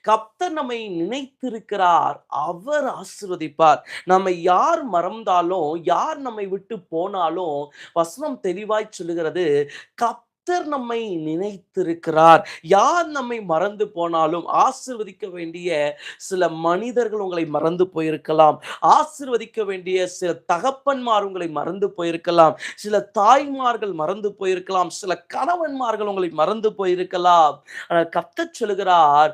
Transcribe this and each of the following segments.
கர்த்தர் நம்மை நினைத்திருக்கிறார், அவர் ஆசீர்வதிப்பார். நம்மை யார் மறந்தாலும், யார் நம்மை விட்டு போனாலும் வசனம் தெளிவாய் சொல்லுகிறது, கர்த்தர் நம்மை நினைத்திருக்கிறார். யார் நம்மை மறந்து போனாலும் ஆசீர்வதிக்க வேண்டிய சில மனிதர்கள் உங்களை மறந்து போயிருக்கலாம். ஆசீர்வதிக்க வேண்டிய சில தகப்பன்மார் உங்களை மறந்து போயிருக்கலாம். சில தாய்மார்கள் மறந்து போயிருக்கலாம். சில கணவன்மார்கள் உங்களை மறந்து போயிருக்கலாம். ஆனால் கர்த்தர் சொல்லுகிறார்,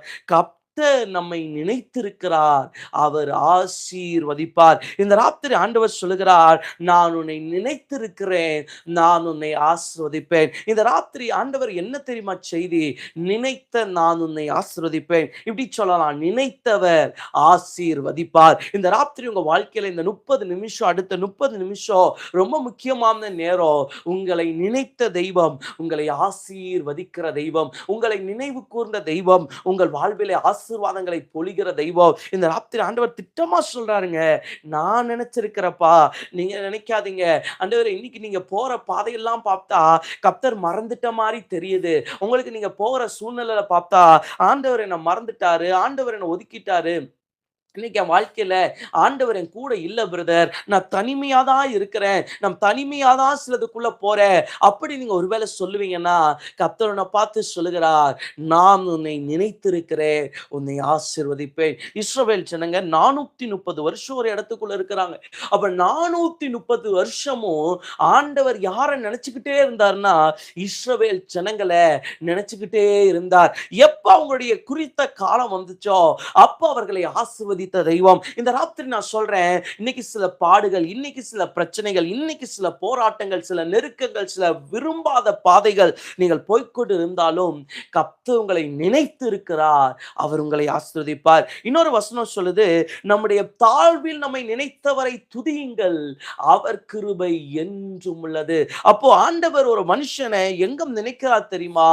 நம்மை நினைத்திருக்கிறார், அவர் ஆசீர்வதிப்பார். இந்த ராத்திரி ஆண்டவர் சொல்லுகிறார், நான் உன்னை நினைத்திருக்கிறேன், நான் உன்னை ஆசீர்வதிப்பேன். இந்த ராத்திரி ஆண்டவர் என்ன தெரியுமா செய்தி? நினைத்த நான் உன்னை ஆசீர்வதிப்பேன். இப்படி சொல்லலாம், நினைத்தவர் ஆசீர்வதிப்பார். இந்த ராத்திரி உங்க வாழ்க்கையில இந்த 30 நிமிஷம், அடுத்த 30 நிமிஷம் ரொம்ப முக்கியமான நேரம். உங்களை நினைத்த தெய்வம் உங்களை ஆசீர்வதிக்கிற தெய்வம், உங்களை நினைவு கூர்ந்த தெய்வம், உங்கள் வாழ்விலே ஆசீர்வாதங்களை பொழிகிற தெய்வம். இந்த ராத்திரி ஆண்டவர் திட்டமா சொல்றாருங்க, நான் நினைச்சிருக்கிறப்பா, நீங்க நினைக்காதீங்க. ஆண்டவர், இன்னைக்கு நீங்க போற பாதையெல்லாம் பார்த்தா கர்த்தர் மறந்துட்ட மாதிரி தெரியுது. உங்களுக்கு நீங்க போற சூழ்நிலையில பார்த்தா ஆண்டவர் என்ன மறந்துட்டாரு, ஆண்டவர் என்ன ஒதுக்கிட்டாரு, இன்னைக்கு என் வாழ்க்கையில ஆண்டவர் என் கூட இல்ல பிரதர், நான் தனிமையா தான் இருக்கிறேன், நான் தனிமையா தான் சிலதுக்குள்ள போறேன், அப்படி நீங்க ஒருவேளை சொல்லுவீங்கன்னா கர்த்தர் உன்னை பார்த்து சொல்லுகிறார், நான் உன்னை நினைத்திருக்கிறேன், உன்னை ஆசீர்வதிப்பேன். இஸ்ரவேல் ஜனங்க 430 வருஷம் ஒரு இடத்துக்குள்ள இருக்கிறாங்க. அப்ப 430 வருஷமும் ஆண்டவர் யாரை நினைச்சுக்கிட்டே இருந்தார்னா, இஸ்ரவேல் ஜனங்களை நினைச்சுக்கிட்டே இருந்தார். எப்ப அவங்களுடைய குறித்த காலம் வந்துச்சோ அப்ப அவர்களை ஆசீர்வதித்த தெய்வம். இந்த ராத்திரி நான் சொல்றேன், இன்னைக்கு சில பாடுகள், இன்னைக்கு சில பிரச்சனைகள், இன்னைக்கு சில போராட்டங்கள், சில நெருக்கங்கள், சில விரும்பாத பாதைகள் நீங்கள் போய்க்கொண்டு இருந்தாலும் கர்த்தர் உங்களை நினைத்து இருக்கிறார், அவர் உங்களை ஆசீர்வதிப்பார். இன்னொரு வசனம் சொல்லுது, நம்முடைய தாழ்வில் நம்மை நினைத்தவரை துதியுங்கள், அவர் கிருபை என்றும் உள்ளது. அப்போ ஆண்டவர் ஒரு மனுஷனை எங்கும் நினைக்கிறார் தெரியுமா?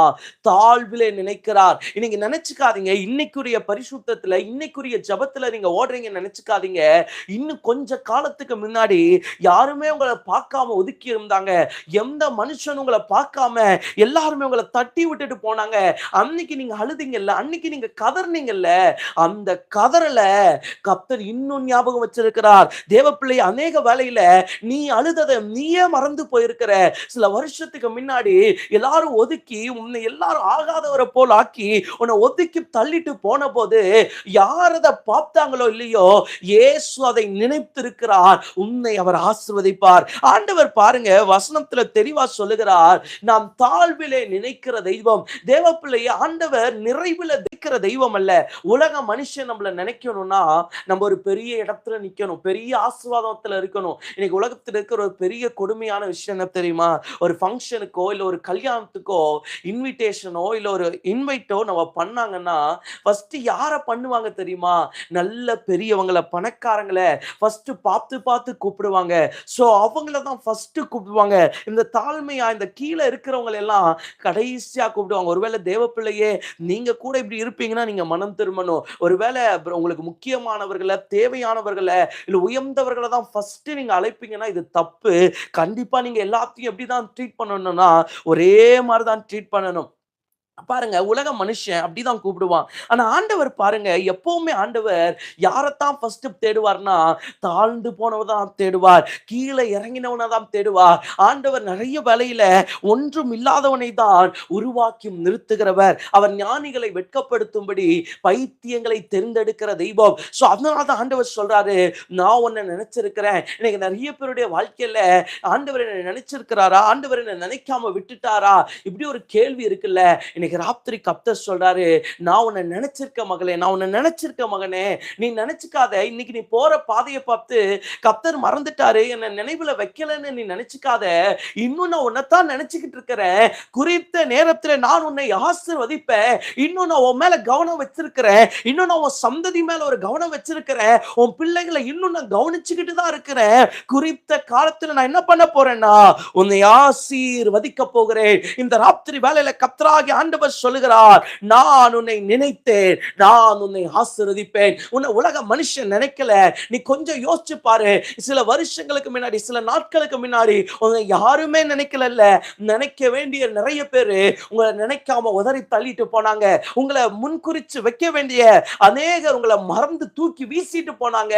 தாழ்விலே நினைக்கிறார். இன்னைக்கு நினைச்சுக்காதீங்க, இன்னைக்குரிய பரிசுத்தத்துல, இன்னைக்குரிய ஜபத்துல நீங்க ஓடுறீங்கன்னு நினைச்சுக்காதீங்க. இன்னும் கொஞ்ச காலத்துக்கு முன்னாடி யாருமே உங்களை பார்க்காம ஒதுக்கி இருந்தாங்க. எந்த மனுஷனும் உங்களை பார்க்காம எல்லாருமே உங்களை தட்டி விட்டுட்டு போனாங்க. அன்னைக்கு நீங்க அழுதீங்கல்ல, அன்னைக்கு நீங்க கதர்னீங்கல்ல, அந்த கதறல கர்த்தர் இன்னும் ஞாபகம் வச்சிருக்கிறார். தேவப்பிள்ளை, அநேக வேளையில நீ அழுததை நீயே மறந்து போயிருக்கிற. சில வருஷத்துக்கு முன்னாடி எல்லாரும் ஒதுக்கி உன்னை எல்லாரும் ஆகாதவரை போல் ஆக்கி உன்னை ஒதுக்கி தள்ளிட்டு போன போது யார் அதை பார்த்தாங்களோ இல்லையோ, இயேசு அதை நினைத்திருக்கிறார், உன்னை அவர் ஆசீர்வதிப்பார். ஆண்டவர் பாருங்க வசனத்துல தெளிவா சொல்லுகிறார், நாம் தாழ்விலே நினைக்கிற தெய்வம். தேவப்பிள்ளையை ஆண்டவர் நிறைவுல நினைக்கிற தெய்வம் அல்ல. உலக மனுஷன் நம்மள நினைக்கணும்னா நம்ம ஒரு பெரிய இடத்துல நிக்கணும், பெரிய ஆசீர்வாதத்துல இருக்கணும். இன்னைக்கு உலகத்துல இருக்கிற ஒரு பெரிய கொடுமையான விஷயம் என்ன தெரியுமா? ஒரு ஃபங்க்ஷனுக்கோ இல்ல ஒரு கல்யாணத்துக்கோ இன்விடேஷனோ இல்ல ஒரு இன்வைட்டோ நம்ம பண்ணாங்கன்னா ஃபர்ஸ்ட் யார பண்ணுவாங்க தெரியுமா? நல்ல பெரியவங்கள, பணக்காரங்களை ஃபர்ஸ்ட் பார்த்து பார்த்து கூப்பிடுவாங்க. சோ அவங்கள தான் ஃபர்ஸ்ட் கூப்பிடுவாங்க. இந்த தாழ்மையா இந்த கீழே இருக்கிறவங்க எல்லாம் கடைசியா கூப்பிடுவாங்க. ஒருவேளை தேவப்பிள்ளையே நீங்க கூட இப்படி இருப்பீங்கன்னா நீங்க மனம் திரும்பணும். ஒருவேளை உங்களுக்கு முக்கியமானவர்களை, தேவையானவர்களை, இல்ல உயர்ந்தவர்களை தான் ஃபர்ஸ்ட் நீங்க அழைப்பீங்கன்னா இது தப்பு. கண்டிப்பா நீங்க எல்லாத்தையும் எப்படிதான் ட்ரீட் பண்ணணும்னா ஒரே மாதிரி தான் ட்ரீட் பண்ணணும். பாருங்க, உலக மனுஷன் அப்படிதான் கூப்பிடுவான். ஆனா ஆண்டவர் பாருங்க, எப்பவுமே ஆண்டவர் யாரைத்தான் ஃபர்ஸ்ட் தேடுவார்னா தாழ்ந்து போனவன் தான் தேடுவார், கீழே இறங்கினவனை தான் தேடுவார். ஆண்டவர் நிறைய வேலையில ஒன்றும் இல்லாதவனை தான் உருவாக்கி நிறுத்துகிறவர். அவர் ஞானிகளை வெட்கப்படுத்தும்படி பைத்தியங்களை தேர்ந்தெடுக்கிற தெய்வம். சோ அதனாலதான் ஆண்டவர் சொல்றாரு, நான் உன்னை நினைச்சிருக்கிறேன். இன்னைக்கு நிறைய பேருடைய வாழ்க்கையில ஆண்டவர் என்ன நினைச்சிருக்கிறாரா, ஆண்டவர் என்ன நினைக்காம விட்டுட்டாரா, இப்படி ஒரு கேள்வி இருக்குல்ல. இன்னைக்கு ராத்திரி கர்த்தர் சொல்றாரு, நான் உன்னை நினைச்சிருக்க மகளே, நான் உன்னை நினைச்சிருக்க மகனே, நீ நினைச்சுக்காத. இன்னைக்கு நீ போற பாதையை பார்த்து கர்த்தர் மறந்துட்டாரு, என்ன நினைவுல வைக்கலன்னு நீ நினைச்சுக்காத. இன்னும் நான் உன்னைத்தான் நினைச்சுக்கிட்டு இருக்கிறேன். குறித்த நேரத்துல நான் உன்னை ஆசீர்வதிப்பேன். இன்னும் நான் உன் மேல கவனம் வச்சிருக்கிறேன். இன்னும் நான் உன் சந்ததி மேல ஒரு கவனம் வச்சிருக்கிறேன். உன் பிள்ளைகளை இன்னும் நான் கவனிச்சுக்கிட்டு தான் இருக்கிறேன். குறித்த காலத்துல நான் என்ன பண்ண போறேன்னா உன்னை ஆசீர்வதிக்க போகிறேன். இந்த ராத்திரி வேலையில கர்த்தராகிய ஆண்டவர் ஆண்டவர் சொல்லுகிறார், நான் உன்னை நினைத்தேன், நான் உன்னை ஆசீர்வதிப்பேன். உன்னை உலக மனுஷன் நினைக்கல. நீ கொஞ்சம் யோசிச்சு பாரு. சில வருஷங்களுக்கு முன்னாடி, சில நாட்களுக்கு முன்னாடி உன்னை யாருமே நினைக்கல. நினைக்க வேண்டிய நிறைய பேரு உங்களை நினைக்காம உதறி தள்ளிட்டு போனாங்க. உங்களை முன்குறிச்சு வைக்க வேண்டிய அநேகர் உங்களை மறந்து தூக்கி வீசிட்டு போனாங்க.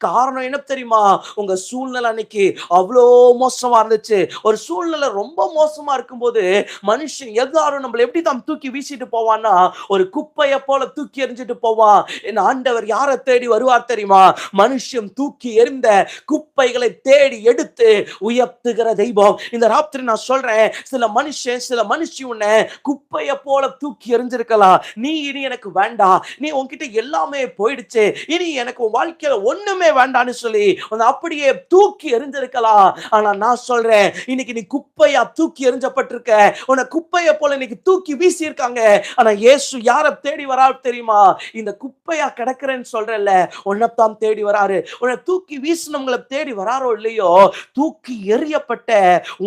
காரணம் என்ன தெரியுமா? உங்க சூழ்நிலை அன்னைக்கு அவ்வளோ மோசமா இருந்துச்சு. ஒரு சூழ்நிலை ரொம்ப மோசமா இருக்கும்போது மனுஷன் எல்லாரும் நம்மள எப்படி தான் தூக்கி வீசிட்டு போவான்னா, ஒரு குப்பைய போல தூக்கி எறிஞ்சிட்டு போவான். என் ஆண்டவர் யாரை தேடி வருவார் தெரியுமா? மனுஷன் தூக்கி எறிந்த குப்பைகளை தேடி எடுத்து உயர்த்துகிற தெய்வம். இந்த ராத்திரி நான் சொல்றேன், சில மனுஷன் சில மனுஷி உன்னை குப்பைய போல தூக்கி எறிஞ்சிருக்கலாம். நீ இனி எனக்கு வேண்டாம், நீ உன்கிட்ட எல்லாமே போயிடுச்சு, இனி எனக்கு உன் வாழ்க்கையில ஒண்ணுமே வேண்டான்னு சொல்லி உன்னை அப்படியே தூக்கி எறிஞ்சிருக்கலாம். ஆனா நான் சொல்றேன், இன்னைக்கு நீ குப்பையா தூக்கி எறிஞ்சப்பட்டிருக்க. உன்னை குப்பைய போல இன்னைக்கு தூக்கி வீசி இருக்காங்க. ஆனா இயேசு யாரை தேடி வராரு தெரியுமா? இந்த குப்பையா கிடக்குறேன்னு சொல்றேன்ல, உன்னைத்தான் தேடி வராரு. உன்னை தூக்கி வீசினவங்களை தேடி வராரோ இல்லையோ, தூக்கி எறியப்பட்ட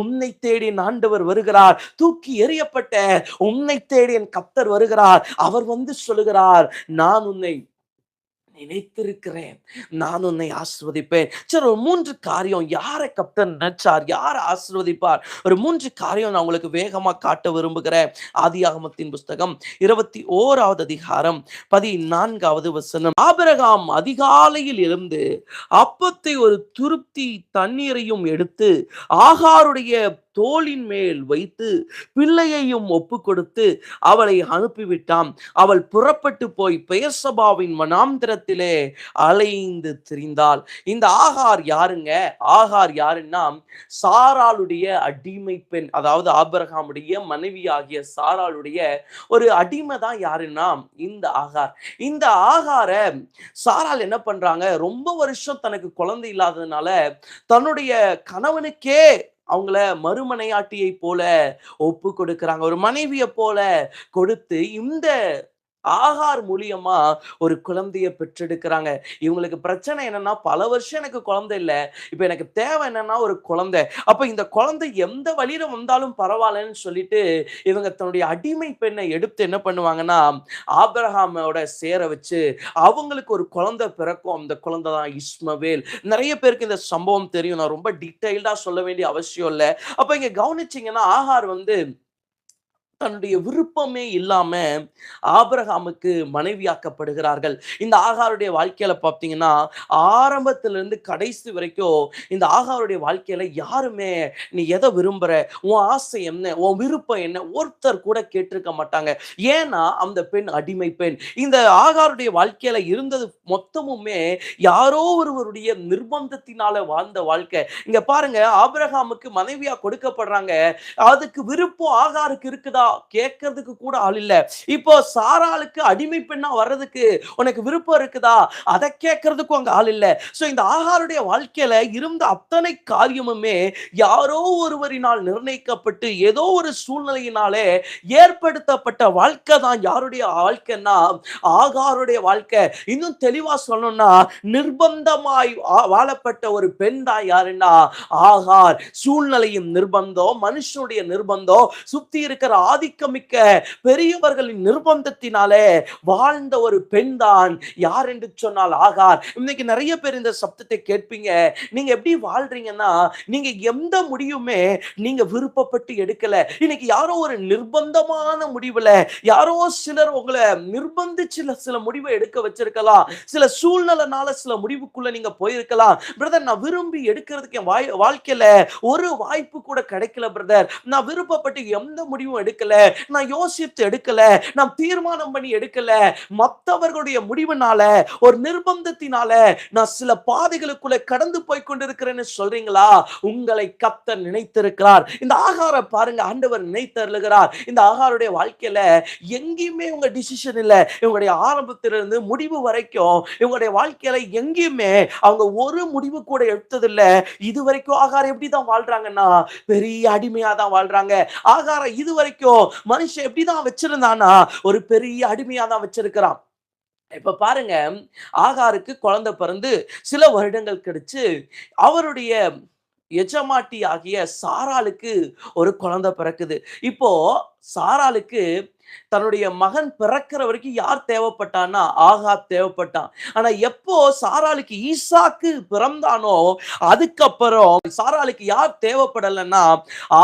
உன்னை தேடி ஆண்டவர் வருகிறார். தூக்கி எறியப்பட்ட உன்னை தேடி என் கர்த்தர் வருகிறார். அவர் வந்து சொல்லுகிறார், நான் உன்னை நினைத்திருக்கிறேன், நான் உன்னை ஆசீர்வதிப்பேன். சரி, ஒரு 3 காரியம் யாரை கர்த்தர் நினைச்சார், யாரை ஆசீர்வதிப்பார், ஒரு 3 காரியம் நான் உங்களுக்கு வேகமா காட்ட விரும்புகிறேன். ஆதியாகமத்தின் புஸ்தகம் 21வது அதிகாரம் 14வது வசனம். ஆபிரகாம் அதிகாலையில் எழுந்து அப்பத்தை ஒரு துருத்தி தண்ணீரையும் எடுத்து ஆகாருடைய தோளின் மேல் வைத்து பிள்ளையையும் ஒப்பு கொடுத்து அவளை அனுப்பிவிட்டான். அவள் புறப்பட்டு போய் பெயர்சபாவின் வனாந்திரத்திலே அலைந்து திரிந்தாள். இந்த ஆகார் யாருங்க? ஆகார் யாருன்னா, சாராளுடைய அடிமை பெண். அதாவது ஆபிரகாமுடைய மனைவி ஆகிய சாராளுடைய ஒரு அடிமை தான் யாருன்னா இந்த ஆகார். இந்த ஆகார சாராள் என்ன பண்றாங்க, ரொம்ப வருஷம் தனக்கு குழந்தை இல்லாததுனால தன்னுடைய கணவனுக்கே அவங்கள மறுமனையாட்டியை போல ஒப்பு கொடுக்கிறாங்க. ஒரு மனைவியை போல கொடுத்து இந்த ஆகார் மூலியமா ஒரு குழந்தைய பெற்றெடுக்கிறாங்க. இவங்களுக்கு பிரச்சனை என்னன்னா, பல வருஷம் எனக்கு குழந்தை இல்ல, இப்ப எனக்கு தேவை என்னன்னா ஒரு குழந்தை. அப்ப இந்த குழந்தை எந்த வழியில வந்தாலும் பரவாயில்லன்னு சொல்லிட்டு இவங்க தன்னுடைய அடிமை பெண்ணை எடுத்து என்ன பண்ணுவாங்கன்னா, ஆபிரகாமோட சேர வச்சு அவங்களுக்கு ஒரு குழந்தை பிறக்கும். அந்த குழந்தை தான் இஸ்மவேல். நிறைய பேருக்கு இந்த சம்பவம் தெரியும். நான் ரொம்ப டீடைல்டா சொல்ல வேண்டிய அவசியம் இல்லை. அப்ப இங்க கவனிச்சீங்கன்னா, ஆகார் வந்து தன்னுடைய விருப்பமே இல்லாம ஆபிரகாமுக்கு மனைவியாக்கப்படுகிறார்கள். இந்த ஆகாருடைய வாழ்க்கையில பார்த்தீங்கன்னா, ஆரம்பத்திலிருந்து கடைசி வரைக்கும் இந்த ஆகாருடைய வாழ்க்கையில யாருமே நீ எதை விரும்புற, உன் ஆசை என்ன, உன் விருப்பம் என்ன, ஒருத்தர் கூட கேட்டிருக்க மாட்டாங்க. ஏன்னா அந்த பெண் அடிமை பெண். இந்த ஆகாருடைய வாழ்க்கையில இருந்தது மொத்தமுமே யாரோ ஒருவருடைய நிர்பந்தத்தினால வாழ்ந்த வாழ்க்கை. இங்க பாருங்க, ஆபிரகாமுக்கு மனைவியா கொடுக்கப்படுறாங்க. அதுக்கு விருப்பம் ஆகாருக்கு இருக்குதா? கேட்கறதுக்கு கூட ஆள் இல்ல. இப்போ சாராளுக்கு அடிமை பெண்ணா வர்றதுக்கு உனக்கு விருப்பம் இருக்குதா? அதை கேட்கறதுக்கும் அங்க ஆள் இல்ல. சோ இந்த ஆகாருடைய வாழ்க்கையில இருந்த அத்தனை காரியமுமே யாரோ ஒருவரினால் நிர்ணயிக்கப்பட்டு ஏதோ ஒரு சூழ்நிலையினாலே ஏற்படுத்தப்பட்ட வாழ்க்கை தான் யாருடைய வாழ்க்கைன்னா ஆகாருடைய வாழ்க்கை. இன்னும் தெளிவா சொல்லணும்னா, நிர்பந்தமாய் வாழப்பட்ட ஒரு பெண் தான் யாருன்னா ஆகார். சூழ்நிலையும் நிர்பந்தம், மனுஷனுடைய நிர்பந்தம், சுத்தி இருக்கிற ஆதிக்கமிக்க பெரியவர்களின் நிர்பந்தத்தினாலே வாழ்ந்த ஒரு பெண் தான் யார் என்று சொன்னால் ஆகார். இன்னைக்கு நிறைய பேர் இந்த சப்தத்தை கேட்பீங்க. நீங்க எப்படி வாழ்றீங்கன்னா, நீங்க எந்த முடிவுமே நீங்க விருப்பப்பட்டு எடுக்கல. இன்னைக்கு யாரோ ஒரு நிர்பந்தமான முடிவுல யாரோ சிலர் உங்களை நிர்பந்திச்சு சில முடிவை எடுக்க வச்சிருக்கலாம். சில சூழ்நிலைனால சில முடிவுக்குள்ள நீங்க போயிருக்கலாம். பிரதர், நான் விரும்பி எடுக்கிறதுக்கு என் வாழ்க்கையில ஒரு வாய்ப்பு கூட கிடைக்கல பிரதர். நான் விருப்பப்பட்டு எந்த முடிவும் எடுக்கல, நான் யோசித்து எடுக்கல, நான் தீர்மானம் பண்ணி எடுக்கல. மற்றவர்களுடைய முடிவுனால, ஒரு நிர்பந்தத்தினால நான் சில பாதைகளுக்குள்ள கடந்து போய் கொண்டிருக்கிறேன்னு சொல்றீங்களா? உங்களை கர்த்தர் நினைத்திருக்கிறார். இந்த ஆகார பாருங்க, ஆண்டவர் நினைத்தருளுகிறார். இந்த ஆகாருடைய வாழ்க்கையில எங்கேயுமே உங்க டிசிஷன் இல்ல. இவங்களுடைய ஆரம்பத்திலிருந்து முடிவு வரைக்கும் இவங்களுடைய வாழ்க்கையில எங்கேயுமே அவங்க ஒரு முடிவு கூட எடுத்ததில்லை. இது வரைக்கும் ஆகாரம் எப்படிதான் வாழ்றாங்கன்னா, பெரிய அடிமையா தான் வாழ்றாங்க. ஆகாரம் இது வரைக்கும் மனுஷன் எப்படிதான் வச்சிருந்தானா, ஒரு பெரிய அடிமையா தான் வச்சிருக்கிறான். இப்ப பாருங்க, ஆகாருக்கு குழந்தை பிறந்து சில வருடங்கள் கழிச்சு அவருடைய எஜமாட்டி ஆகிய சாராளுக்கு ஒரு குழந்தை பிறக்குது. இப்போ சாராளுக்கு தன்னுடைய மகன் பிறக்கிற வரைக்கும் யார் தேவைப்பட்டான்னா ஆகார் தேவைப்பட்டான். ஆனா எப்போ சாராளுக்கு ஈசாக்கு பிறந்தானோ அதுக்கப்புறம் சாராளுக்கு யார் தேவைப்படலைன்னா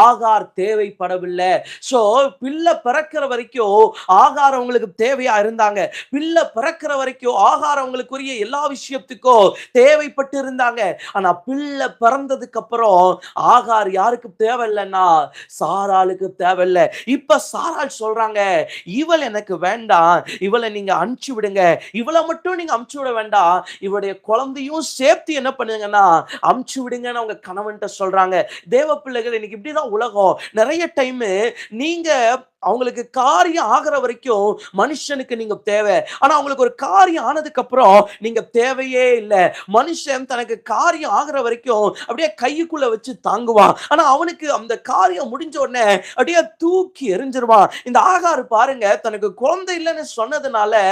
ஆகார் தேவைப்படவில்லை. சோ பிள்ளை பிறக்கிற வரைக்கும் ஆகார் அவங்களுக்கு தேவையா இருந்தாங்க. பிள்ளை பிறக்கிற வரைக்கும் ஆகார் அவங்களுக்குரிய எல்லா விஷயத்துக்கும் தேவைப்பட்டு இருந்தாங்க. ஆனா பிள்ளை பிறந்ததுக்கு அப்புறம் ஆகார் யாருக்கு தேவையில்லைன்னா சாராளுக்கு தேவையில்லை. இப்ப சாராள் சொல்றாங்க, இவள் எனக்கு வேண்டாம், இவளை நீங்க அனுப்பிச்சு விடுங்க. இவளை மட்டும் நீங்க அனுப்பிச்சு விட வேண்டாம், இவளுடைய குழந்தையும் சேர்த்து என்ன பண்ணுங்கன்னா அனுப்பிச்சு விடுங்கன்னு அவங்க கணவன்கிட்ட சொல்றாங்க. தேவ பிள்ளைகள், இன்னைக்கு இப்படிதான் உலகம். நிறைய டைம் நீங்க அவங்களுக்கு காரியம் ஆகிற வரைக்கும் மனுஷனுக்கு நீங்க தேவை. ஆனா அவங்களுக்கு ஒரு காரியம் ஆனதுக்கு அப்புறம் நீங்க தேவையே இல்லை. மனுஷன் தனக்கு காரியம் ஆகிற வரைக்கும் அப்படியே கைக்குள்ள வச்சு தாங்குவான். ஆனா அவனுக்கு அந்த காரியம் முடிஞ்ச உடனே அப்படியே தூக்கி எறிஞ்சிருவான். இந்த ஆகார் பாருங்க, தனக்கு குழந்தை இல்லைன்னு சொன்னதுனால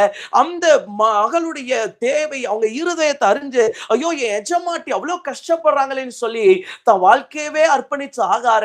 அந்த மகளுடைய தேவை அவங்க இருதயத்தை அறிஞ்சு, ஐயோ என் எஜமாட்டி அவ்வளவு கஷ்டப்படுறாங்களேன்னு சொல்லி தன் வாழ்க்கையவே அர்ப்பணிச்ச ஆகார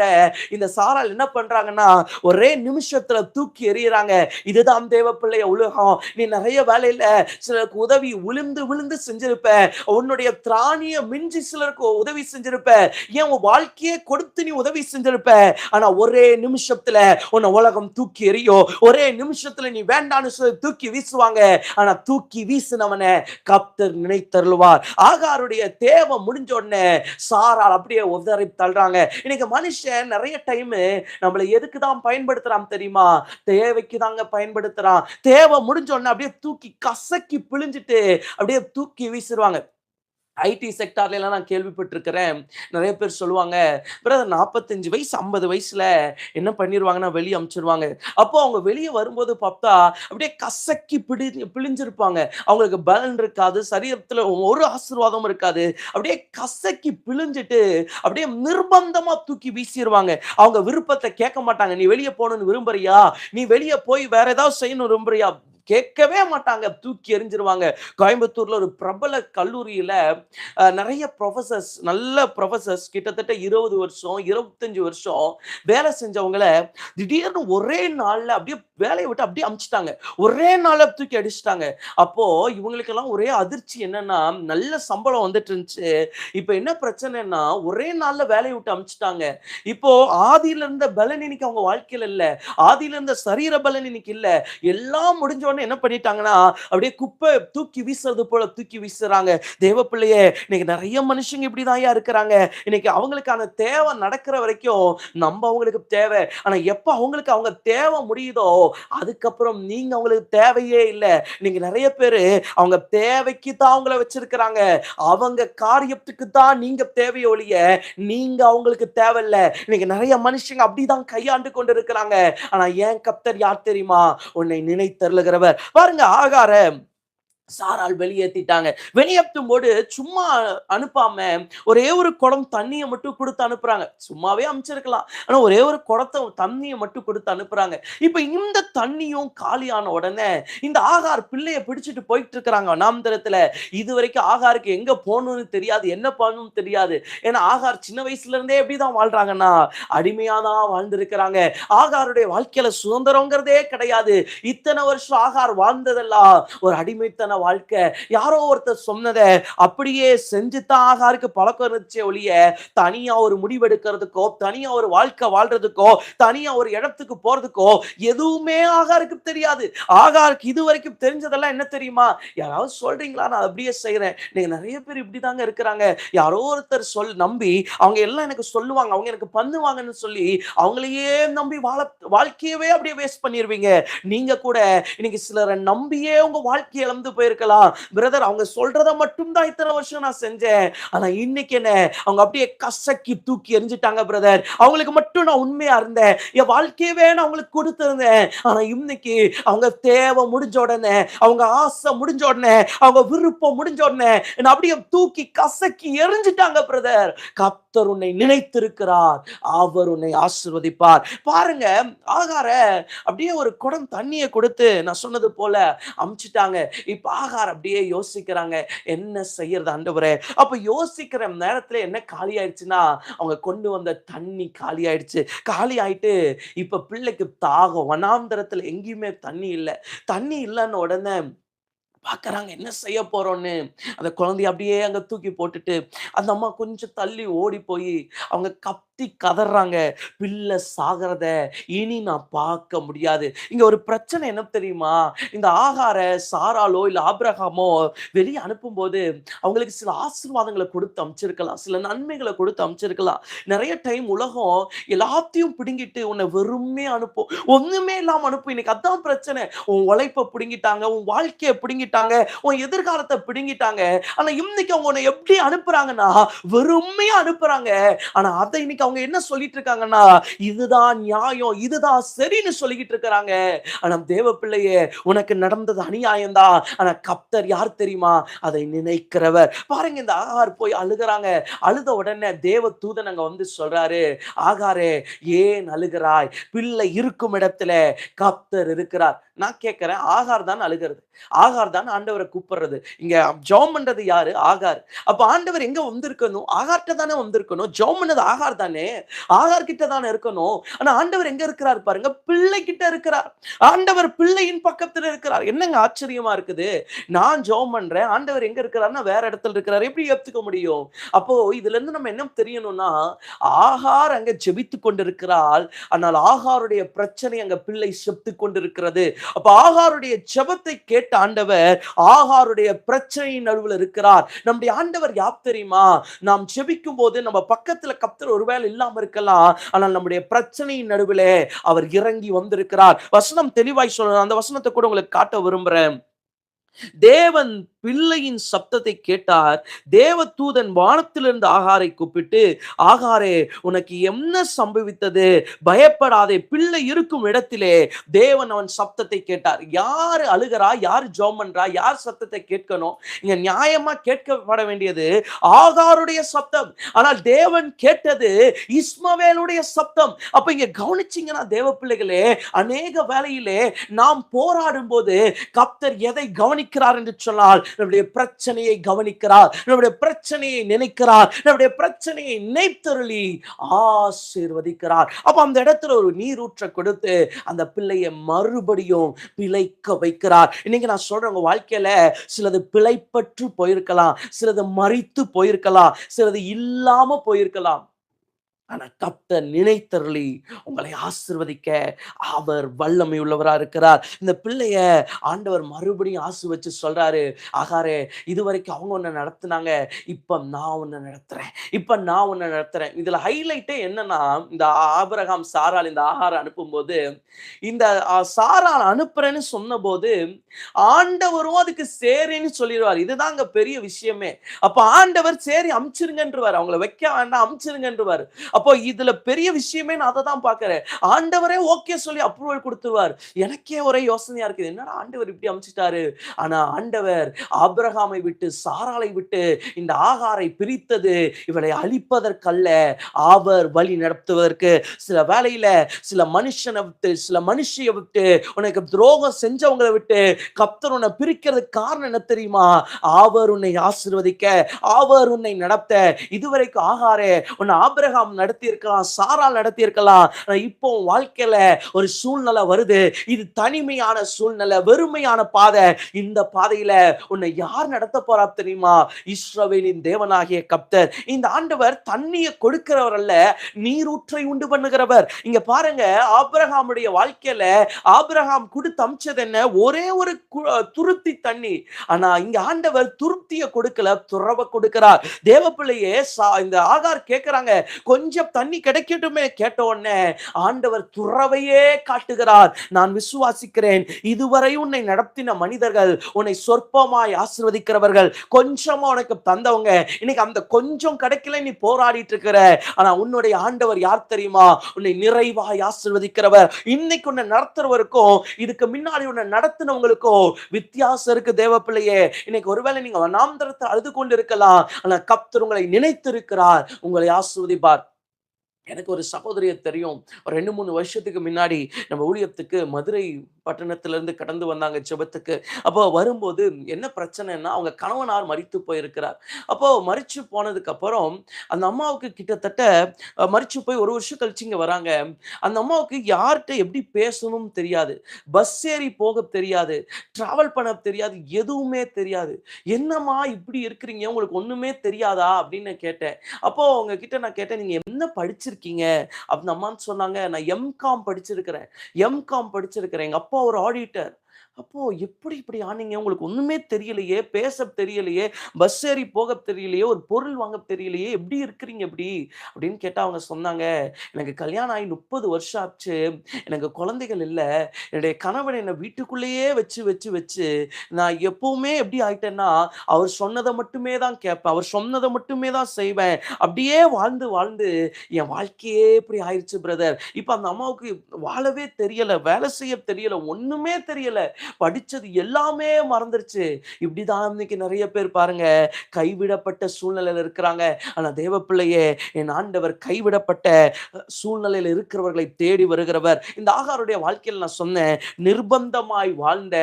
இந்த சாரால் என்ன பண்றாங்கன்னா ஒரே நிமிஷத்துல தூக்கி எறியறாங்க. இதுதான் தேவ பிள்ளைய உலகம். நீ நிறைய வேலையில சிலருக்கு உதவி விழுந்து விழுந்து செஞ்சிருப்ப, உன்னுடைய திராணிய மிஞ்சி சிலருக்கு உதவி செஞ்சிருப்ப, ஏன் உன் வாழ்க்கையே கொடுத்து நீ உதவி செஞ்சிருப்ப. ஆனா ஒரே நிமிஷத்துல உன்னை உலகம் தூக்கி எறியும். ஒரே நிமிஷத்துல நீ வேண்டான்னு சொல்லி தூக்கி வீசுவாங்க. ஆனா தூக்கி வீசினவனை கர்த்தர் நினைத்தருள்வார். ஆகாருடைய தேவை முடிஞ்ச உடனே சாரால் அப்படியே உதறி தள்ளுறாங்க. இன்னைக்கு மனுஷன் நிறைய டைம் நம்மளை எதுக்கு தான் பயன்படுத்துறான் தெரியுமா? தேவைக்கு தாங்க பயன்படுத்துறான். தேவை முடிஞ்ச உடனே அப்படியே தூக்கி கசக்கி பிழிஞ்சிட்டு அப்படியே தூக்கி வீசிடுவாங்க. ஐடி செக்டார்ல எல்லாம் நான் கேள்விப்பட்டிருக்கிறேன். நிறைய பேர் சொல்லுவாங்க, பிரதர் 45 வயசு 50 வயசுல என்ன பண்ணிருவாங்கன்னா வெளிய அனுப்பிச்சிருவாங்க. அப்போ அவங்க வெளிய வரும்போது பார்த்தா அப்படியே கசக்கி பிழிஞ்சிருப்பாங்க. அவங்களுக்கு பலன் இருக்காது, சரீரத்துல ஒரு ஆசீர்வாதமும் இருக்காது. அப்படியே கசக்கி பிழிஞ்சிட்டு அப்படியே நிர்பந்தமா தூக்கி வீசிடுவாங்க. அவங்க விருப்பத்தை கேட்க மாட்டாங்க. நீ வெளிய போகணும்னு விரும்புறியா? நீ வெளிய போய் வேற ஏதாவது செய்யணும் விரும்புறியா? கேட்கவே மாட்டாங்க. தூக்கி எறிஞ்சிருவாங்க. கோயம்புத்தூர்ல ஒரு பிரபல கல்லூரியில நிறைய ப்ரொஃபசர்ஸ், நல்ல ப்ரொஃபசர்ஸ் கிட்டத்தட்ட 20 வருஷம் 25 வருஷம் வேலை செஞ்சவங்கள திடீர்னு ஒரே நாள்ல அப்படியே வேலையை விட்டு அப்படியே அமிச்சிட்டாங்க. ஒரே நாள்ல தூக்கி அடிச்சிட்டாங்க. அப்போ இவங்களுக்கெல்லாம் ஒரே அதிர்ச்சி என்னன்னா, நல்ல சம்பளம் வந்துட்டு இருந்துச்சு. இப்ப என்ன பிரச்சனைன்னா ஒரே நாள்ல வேலையை விட்டு அமிச்சிட்டாங்க. இப்போ ஆதியில இருந்த பலன் இன்னைக்கு அவங்க வாழ்க்கையில இல்ல. ஆதியில இருந்த சரீர பலன் இன்னைக்கு இல்ல. எல்லாம் முடிஞ்ச உடனே என்ன பண்ணிட்டாங்கன்னா அப்படியே குப்பை தூக்கி வீசுறது போல தூக்கி வீசுறாங்க. தேவ பிள்ளையே, இன்னைக்கு நிறைய மனுஷங்க இப்படிதான் இருக்கிறாங்க. இன்னைக்கு அவங்களுக்கான தேவை நடக்கிற வரைக்கும் நம்ம அவங்களுக்கு தேவை. ஆனா எப்ப அவங்களுக்கு அவங்க தேவை முடியுதோ அதுக்கப்புறம் நீங்க அவங்களுக்கு தேவையே இல்லை. நீங்க நிறைய பேரு அவங்க தேவைக்கு தான் அவங்கள வச்சிருக்கிறாங்க. அவங்க காரியத்துக்கு தான் நீங்க தேவையை ஒழிய நீங்க அவங்களுக்கு தேவையில்ல. இன்னைக்கு நிறைய மனுஷங்க அப்படிதான் கையாண்டு கொண்டு இருக்கிறாங்க. ஆனா ஏன் கர்த்தர் யார் தெரியுமா? உன்னை நினைத்தருளுகிறவர். பாருங்க, ஆகார சாரால் வெளியேத்திட்டாங்க. வெளியேற்றும் போது சும்மா அனுப்பாம ஒரே ஒரு குடம் தண்ணியை மட்டும் கொடுத்து அனுப்புறாங்க. சும்மாவே அனுப்பிச்சிருக்கலாம். ஆனா ஒரே ஒரு குடத்தை தண்ணியை மட்டும் கொடுத்து அனுப்புறாங்க. இப்ப இந்த தண்ணியும் காலியான உடனே இந்த ஆகார் பிள்ளைய பிடிச்சிட்டு போயிட்டு இருக்கிறாங்க வனாந்தரத்துல. இது வரைக்கும் ஆகாருக்கு எங்க போகணும்னு தெரியாது, என்ன பண்ணணும்னு தெரியாது. ஏன்னா ஆகார் சின்ன வயசுல இருந்தே எப்படிதான் வாழ்றாங்கன்னா அடிமையாதான் வாழ்ந்திருக்கிறாங்க. ஆகாருடைய வாழ்க்கையில சுதந்திரங்கிறதே கிடையாது. இத்தனை வருஷம் ஆகார் வாழ்ந்ததெல்லாம் ஒரு அடிமைத்தன வாழ்க்கை. யாரோ ஒருத்தர் சொன்னதை அப்படியே செஞ்சுதான் ஆகாருக்கு பழக்கம் இருந்துச்சே ஒழிய தனியா ஒரு முடிவெடுக்கிறதுக்கோ, தனியா ஒரு வாழ்க்கை வாழ்றதுக்கோ, தனியா ஒரு இடத்துக்கு போறதுக்கோ எதுவுமே ஆகாருக்கு தெரியாது. ஆகாருக்கு இது வரைக்கும் தெரிஞ்சதெல்லாம் என்ன தெரியுமா? யாராவது சொல்றீங்களா, நான் அப்படியே செய்யறேன். நீங்க நிறைய பேர் இப்படிதாங்க இருக்கிறாங்க. யாரோ ஒருத்தர் நம்பி அவங்க எல்லாம் எனக்கு சொல்லுவாங்க, அவங்க எனக்கு பண்ணுவாங்கன்னு சொல்லி அவங்களையே நம்பி வாழ்க்கையவே அப்படியே வேஸ்ட் பண்ணிருவீங்க. நீங்க கூட இன்னைக்கு சிலரை நம்பியே உங்க வாழ்க்கையை இழந்து போயிருக்கலாம். பிரதர், அவங்க சொல்றத மட்டும் தான் இத்தனை வருஷம் நான் செஞ்சேன். ஆனா இன்னைக்கு என்ன அவங்க அப்படியே கசக்கி தூக்கி எரிஞ்சிட்டாங்க பிரதர். அவங்களுக்கு மட்டும் நான் உண்மையா இருந்தேன். என் வாழ்க்கையவே நான் அவங்களுக்கு கொடுத்திருந்தேன். ஆனா இன்னைக்கு அவங்க தேவை முடிஞ்ச உடனே, அவங்க ஆசை முடிஞ்ச உடனே, அவங்க விருப்பம் முடிஞ்ச உடனே என்ன அப்படியே தூக்கி கசக்கி எரிஞ்சிட்டாங்க பிரதர். கர்த்தர் உன்னை நினைத்திருக்கிறார். அவர் உன்னை ஆசீர்வதிப்பார். பாருங்க, ஆகார அப்படியே ஒரு குடம் தண்ணியை கொடுத்து நான் சொன்னது போல அமிச்சிட்டாங்க. இப்ப ஆகார் அப்படியே யோசிக்கிறாங்க, என்ன செய்யறது ஆண்டவரே? அப்ப யோசிக்கிற நேரத்துல என்ன காலி ஆயிடுச்சுன்னா, அவங்க கொண்டு வந்த தண்ணி காலி ஆயிடுச்சு. காலி ஆயிட்டு இப்ப பிள்ளைக்கு தாகம். வனாந்தரத்துல எங்கேயுமே தண்ணி இல்ல. தண்ணி இல்லன்னு உடனே பார்க்குறாங்க என்ன செய்ய போறோம்ன்னு. அந்த குழந்தைய அப்படியே அங்க தூக்கி போட்டுட்டு, அந்த அம்மா கொஞ்சம் தள்ளி ஓடி போயி, அவங்க கத்தி கதர்றாங்க. பிள்ளை சாகறத இனி நான் பார்க்க முடியாது. இங்க ஒரு பிரச்சனை என்ன தெரியுமா? இந்த ஆகார சாராளோ, இல்ல ஆபிரகாமோ வெளிய அனுப்பும்போது, அவங்களுக்கு சில ஆசீர்வாதங்கள குடுத்து அனுப்பிச்சிருக்கலாம். சில நன்மைகள குடுத்து அனுப்பிச்சிருக்கலாம். நெறைய டைம் உலகம் எல்லாத்தையும் பிடுங்கிட்டு உன்ன வெறுமையா அனுப்பும். ஒண்ணுமே இல்லாம அனுப்பும். இன்னைக்கு அதான் பிரச்சனை. உன் உழைப்ப பிடுங்கிட்டாங்க, உன் வாழ்க்கைய பிடுங்கிட்டாங்க, உன் எதிர்காலத்த பிடுங்கிட்டாங்க. ஆனா இன்னைக்கு அவங்க உன்னை எப்படி அனுப்புறாங்கன்னா, வெறுமையா அனுப்புறாங்க. ஆனா அத இன்னைக்கு அவங்க என்ன சொல்லிட்டு இருக்காங்கன்னா, இதுதான் நியாயம், இதுதான் சரின்னு சொல்லிக்கிட்டு இருக்காங்க. ஆனா தேவ பிள்ளையே, உனக்கு நடந்தது அநியாயம் தான். ஆனா கர்த்தர் யார் தெரியுமா? அதை நினைக்கிறவர். பாருங்க இந்த ஆகார் போய் அழுகுறாங்க. அழுத உடனே தேவ தூதன் அங்க வந்து சொல்றாரு, ஆகாரே ஏன் அழுகிறாய்? பிள்ளை இருக்கும் இடத்துல கர்த்தர் இருக்கிறார். நான் கேட்கிறேன், ஆகார் தான் அழுகிறது. ஆகார் தான் ஆண்டவரை கூப்பிடுறது. இங்க ஜெபம் பண்றது யாரு? ஆகார். அப்ப ஆண்டவர் எங்க வந்திருக்கணும்? ஆகார்ட்ட தானே வந்திருக்கணும். ஜெபம் பண்ணது ஆகார் தானே. ஆகார் கிட்ட தானே இருக்கணும். ஆனா ஆண்டவர் எங்க இருக்கிறார் பாருங்க. பிள்ளை கிட்ட இருக்கிறார். ஆண்டவர் பிள்ளையின் பக்கத்துல இருக்கிறார். என்னங்க ஆச்சரியமா இருக்குது. நான் ஜெபம் பண்றேன். ஆண்டவர் எங்க இருக்கிறார்னா வேற இடத்துல இருக்கிறார். எப்படி ஏத்துக்க முடியும்? அப்போ இதுல இருந்து நம்ம என்ன தெரியணும்னா, ஆகார் அங்க ஜெபித்துக் கொண்டிருக்கிறாள். ஆனால் ஆகாருடைய பிரச்சனை அங்க பிள்ளை செத்துக் கொண்டிருக்கிறது. அப்ப ஆகாருடைய ஜெபத்தை கேட்ட ஆண்டவர் ஆகாருடைய பிரச்சனையின் நடுவில் இருக்கிறார். நம்முடைய ஆண்டவர் யார் தெரியுமா? நாம் ஜெபிக்கும் போது நம்ம பக்கத்துல கர்த்தர் ஒருவேளை இல்லாம இருக்கலாம். ஆனால் நம்முடைய பிரச்சனையின் நடுவிலே அவர் இறங்கி வந்திருக்கிறார். வசனம் தெளிவாய் சொல்ற அந்த வசனத்தை கூட உங்களுக்கு காட்ட விரும்புறேன். தேவன் பிள்ளையின் சப்தத்தை கேட்டார். தேவதூதன் வானத்திலிருந்து ஆகாரை கூப்பிட்டு, ஆகாரே உனக்கு என்ன சம்பவித்தது? பயப்படாதே. பிள்ளை இருக்கும் இடத்திலே தேவன் அவன் சப்தத்தை கேட்டார். யார் அழுகிறா? யார் ஜெபம் பண்றா? யார் சத்தத்தை கேட்கணும்? இங்க நியாயமா கேட்கப்பட வேண்டியது ஆகாருடைய சத்தம். ஆனால் தேவன் கேட்டது இஸ்மவேலுடைய சத்தம். அப்ப இங்க கவனிச்சீங்கன்னா தேவ பிள்ளைகளே, அநேக வேளையிலே நாம் போராடும் போது கர்த்தர் எதை கவனிக்கிறார் என்று சொன்னால், நம்முடைய பிரச்சனையை கவனிக்கிறார், நம்முடைய பிரச்சனையை நினைக்கிறார், நம்முடைய பிரச்சனையை நினைத்தருளி ஆசீர்வதிக்கிறார். அப்ப அந்த இடத்துல ஒரு நீரூற்ற கொடுத்து அந்த பிள்ளையை மறுபடியும் பிழைக்க வைக்கிறார். இன்னைக்கு நான் சொல்றேன், உங்க வாழ்க்கையில சிலது பிழைப்பற்று போயிருக்கலாம், சிலது மரித்து போயிருக்கலாம், சிலது இல்லாம போயிருக்கலாம். ஆனா கர்த்தர் நினைத்தருளி உங்களை ஆசீர்வதிக்க அவர் வல்லமை உள்ளவரா இருக்கிறார். இந்த பிள்ளைய ஆண்டவர் மறுபடியும் ஆசீர்வதிச்சு சொல்றாரு, ஆகாரே இதுவரைக்கும் அவங்க உன்னை நடத்துனாங்க, இப்ப நான் உன்னை நடத்துறேன், இப்ப நான் உன்னை நடத்துறேன். இதுல ஹைலைட்டே என்னன்னா, இந்த ஆபிரகாம் சாராள் இந்த ஆகார அனுப்பும்போது, இந்த சாராள் அனுப்புறேன்னு சொன்னபோது ஆண்டவரும் அதுக்கு சரின்னு சொல்லிடுவார். இதுதான் அங்க பெரிய விஷயமே. அப்ப ஆண்டவர் சரி அமிச்சிருங்கன்றவார், அவங்கள வைக்க வேண்டாம் அமிச்சிருங்கன்றவார். அப்போ இதுல பெரிய விஷயமே நான் அதை தான் பார்க்கிறேன். ஆண்டவரே ஓகே சொல்லி அப்ரூவல் கொடுத்துருவார். எனக்கே ஒரே யோசனையா இருக்குது, என்னடா ஆண்டவர் இப்படி அமைச்சிட்டாரு. ஆனா ஆண்டவர் ஆபிரகாமை விட்டு சாராளை விட்டு இந்த ஆகாரை பிரித்தது இவளை அழிப்பதற்கல்ல, அவர் வழி நடத்துவதற்கு. சில வேளையில சில மனுஷனை விட்டு சில மனுஷியை விட்டு உனக்கு துரோகம் செஞ்சவங்களை விட்டு கர்த்தர் உன்னை பிரிக்கிறதுக்கு காரணம் என்ன தெரியுமா? அவர் உன்னை ஆசீர்வதிக்க, அவர் உன்னை நடத்த. இதுவரைக்கும் ஆகாரே உன்னை ஆபிரகாம் நடத்தி இருக்கலாம், சாராள் நடத்தி இருக்கலாம். இப்போ வாழ்க்கையில ஒரு சூழ்நிலை வருது, இது தனிமையான சூழ்நிலை, வெறுமையான பாதை. இந்த பாதையில உன்னை யார் நடத்த போறா தெரியுமா? இஸ்ரவேலின் தேவனாகிய கர்த்தர். இந்த ஆண்டவர் தண்ணியை கொடுக்கிறவர் அல்ல, நீரூற்றை உண்டு பண்ணுகிறவர். இங்க பாருங்க, ஆபிரகாமுடைய வாழ்க்கையில ஆபிரகாம் கொடுத்து அமிச்சது என்ன? ஒரே ஒரு துருத்தி தண்ணி. ஆனா இங்க ஆண்டவர் துருத்திய கொடுக்கல, துறவ கொடுக்கிறார். தேவ பிள்ளையே, இந்த ஆகார் கேட்கிறாங்க, கொஞ்சம் தண்ணி கிடைக்கட்டுமே. கேட்ட உடனே ஆண்டவர் துறவையே காட்டுகிறார். நான் விசுவாசிக்கிறேன், இதுவரை உன்னை நடத்தின மனிதர்கள் உன்னை சொற்பமாய் ஆசீர்வதிக்கிறவர்கள், கொஞ்சமா உனக்கு தந்தவங்க இன்னைக்கு அந்த கொஞ்சம் கிடைக்கல, நீ போராடிட்டு இருக்கிற. ஆனா உன்னுடைய ஆண்டவர் யார் தெரியுமா? உன்னை நிறைவாய் ஆசீர்வதிக்கிறவர். இன்னைக்கு உன்னை நடத்துறவருக்கும் இதுக்கு முன்னாடி உன்னை நடத்தினவங்களுக்கும் வித்தியாசம் இருக்கு. தேவ பிள்ளையே, இன்னைக்கு ஒருவேளை நீங்க வனாந்தரத்தை அழுது கொண்டு இருக்கலாம், ஆனா கர்த்தர் உங்களை நினைத்திருக்கிறார், உங்களை ஆசீர்வதிப்பார். எனக்கு ஒரு சகோதரிய தெரியும். ஒரு 2, 3 வருஷத்துக்கு முன்னாடி நம்ம ஊழியத்துக்கு மதுரை பட்டணத்திலிருந்து கடந்து வந்தாங்க ஜெபத்துக்கு. அப்போ வரும்போது என்ன பிரச்சனைன்னா, அவங்க கணவனார் மரித்து போயிருக்கிறார். அப்போ மரிச்சு போனதுக்கப்புறம், அந்த அம்மாவுக்கு கிட்டத்தட்ட மரிச்சு போய் 1 வருஷம் கழிச்சு இங்க வராங்க. அந்த அம்மாவுக்கு யார்ட்ட எப்படி பேசணும்னு தெரியாது. பஸ் ஏறி போக தெரியாது. டிராவல் பண்ண தெரியாது. எதுவுமே தெரியாது. "என்னம்மா இப்படி இருக்கிறீங்க? உங்களுக்கு ஒண்ணுமே தெரியாதா?" அப்படின்னு நான் கேட்டேன். அப்போ அவங்க கிட்ட நான் கேட்டேன், "நீங்க என்ன படிச்சிருக்கீங்க?" அந்த அம்மான்னு சொன்னாங்க, "நான் எம்.காம் படிச்சிருக்கிறேன். எம்.காம் படிச்சிருக்கிறேன். எங்க அப்பா ஒரு ஆடிட்டர்." அப்போ எப்படி இப்படி ஆனீங்க? உங்களுக்கு ஒண்ணுமே தெரியலையே, பேச தெரியலையே, பஸ் ஏறி போக தெரியலையே, ஒரு பொருள் வாங்க தெரியலையே, எப்படி இருக்கிறீங்க இப்படி? அப்படின்னு கேட்டா அவங்க சொன்னாங்க, "எனக்கு கல்யாணம் ஆகி 30 வருஷம் ஆச்சு. எனக்கு குழந்தைகள் இல்ல. என்னுடைய கணவன் என்ன வீட்டுக்குள்ளேயே வச்சு வச்சு வச்சு நான் எப்பவுமே எப்படி ஆயிட்டேன்னா, அவர் சொன்னத மட்டுமே தான் கேட்பேன். அவர் சொன்னத மட்டுமே தான் செய்வேன். அப்படியே வாழ்ந்து வாழ்ந்து என் வாழ்க்கையே இப்படி ஆயிருச்சு பிரதர்." இப்ப அந்த அம்மாவுக்கு வாழவே தெரியல, வேலை செய்ய தெரியல, ஒண்ணுமே தெரியல. படிச்சது எல்லாமே மறந்துருச்சு. இப்படிதான் இன்னைக்கு நெறைய பேர் பாருங்க, கைவிடப்பட்ட சூழ்நிலையில இருக்கிறாங்க. ஆனா தேவ பிள்ளையே, என் ஆண்டவர் கைவிடப்பட்ட சூழ்நிலையில இருக்கிறவர்களை தேடி வருகிறவர். இந்த ஆகாருடைய வாழ்க்கையில நான் சொன்னேன், நிர்பந்தமாய் வாழ்ந்த